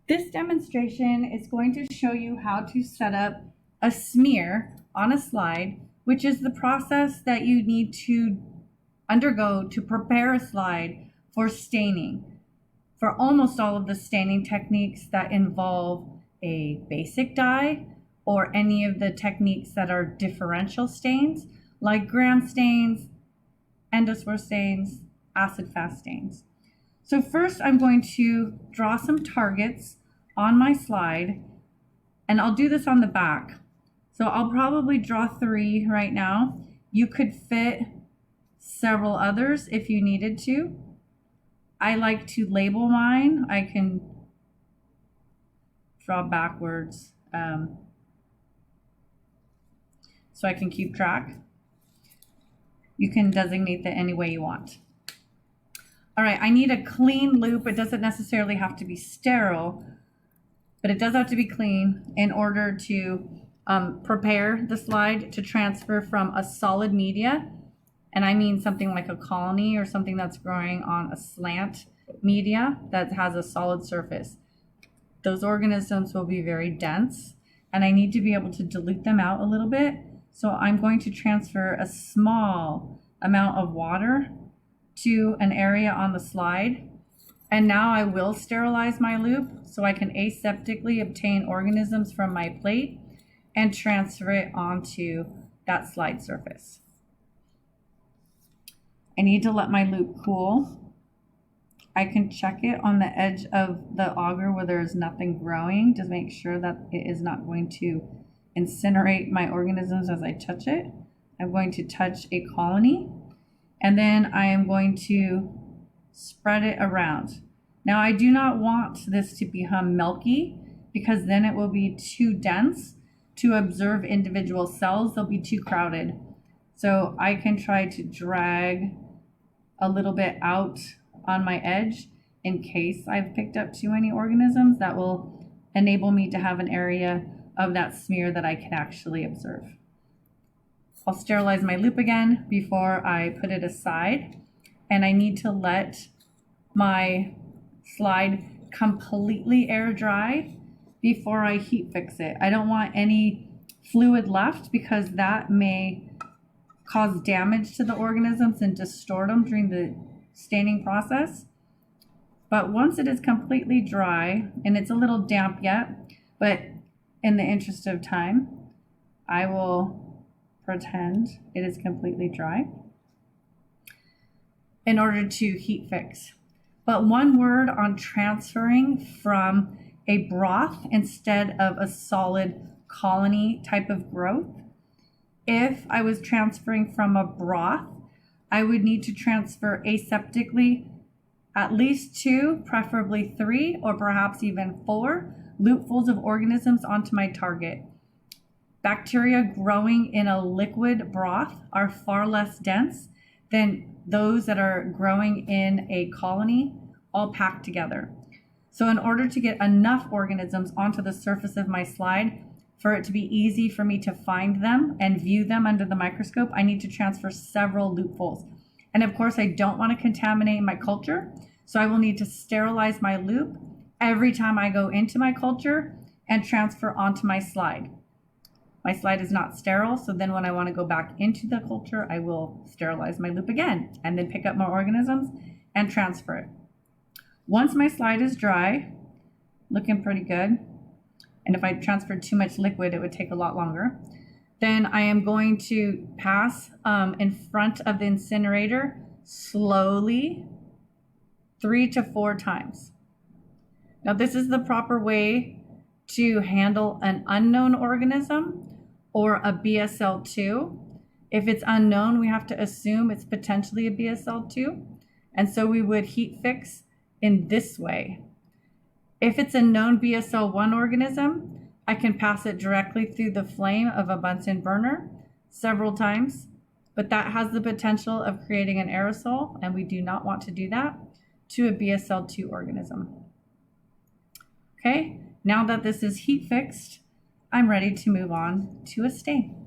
This demonstration is going to show you how to set up a smear on a slide, which is the process that you need to undergo to prepare a slide for staining. For almost all of the staining techniques that involve a basic dye or any of the techniques that are differential stains, like gram stains, endospore stains, acid-fast stains. So first I'm going to draw some targets on my slide, and I'll do this on the back. So I'll probably draw 3 right now. You could fit several others if you needed to. I like to label mine. I can draw backwards so I can keep track. You can designate that any way you want. All right, I need a clean loop. It doesn't necessarily have to be sterile, but it does have to be clean in order to prepare the slide to transfer from a solid media, and I mean something like a colony or something that's growing on a slant media that has a solid surface. Those organisms will be very dense, and I need to be able to dilute them out a little bit. So I'm going to transfer a small amount of water to an area on the slide. And now I will sterilize my loop so I can aseptically obtain organisms from my plate and transfer it onto that slide surface. I need to let my loop cool. I can check it on the edge of the auger where there is nothing growing to make sure that it is not going to incinerate my organisms as I touch it. I'm going to touch a colony, and then I am going to spread it around. Now I do not want this to become milky because then it will be too dense to observe individual cells. They'll be too crowded. So I can try to drag a little bit out on my edge in case I've picked up too many organisms. That will enable me to have an area of that smear that I can actually observe. I'll sterilize my loop again before I put it aside, and I need to let my slide completely air dry before I heat fix it. I don't want any fluid left because that may cause damage to the organisms and distort them during the staining process. But once it is completely dry, and it's a little damp yet, but in the interest of time, I will pretend it is completely dry in order to heat fix. But one word on transferring from a broth instead of a solid colony type of growth. If I was transferring from a broth, I would need to transfer aseptically at least 2, preferably 3, or perhaps even 4 loopfuls of organisms onto my target. Bacteria growing in a liquid broth are far less dense than those that are growing in a colony all packed together. So in order to get enough organisms onto the surface of my slide, for it to be easy for me to find them and view them under the microscope, I need to transfer several loopfuls. And of course, I don't want to contaminate my culture, so I will need to sterilize my loop every time I go into my culture and transfer onto my slide. My slide is not sterile, so then when I want to go back into the culture, I will sterilize my loop again and then pick up more organisms and transfer it. Once my slide is dry, looking pretty good, and if I transferred too much liquid, it would take a lot longer, then I am going to pass in front of the incinerator slowly 3 to 4 times. Now this is the proper way to handle an unknown organism or a BSL-2. If it's unknown, we have to assume it's potentially a BSL-2. And so we would heat fix in this way. If it's a known BSL-1 organism, I can pass it directly through the flame of a Bunsen burner several times, but that has the potential of creating an aerosol, and we do not want to do that to a BSL-2 organism. Okay, now that this is heat fixed, I'm ready to move on to a stain.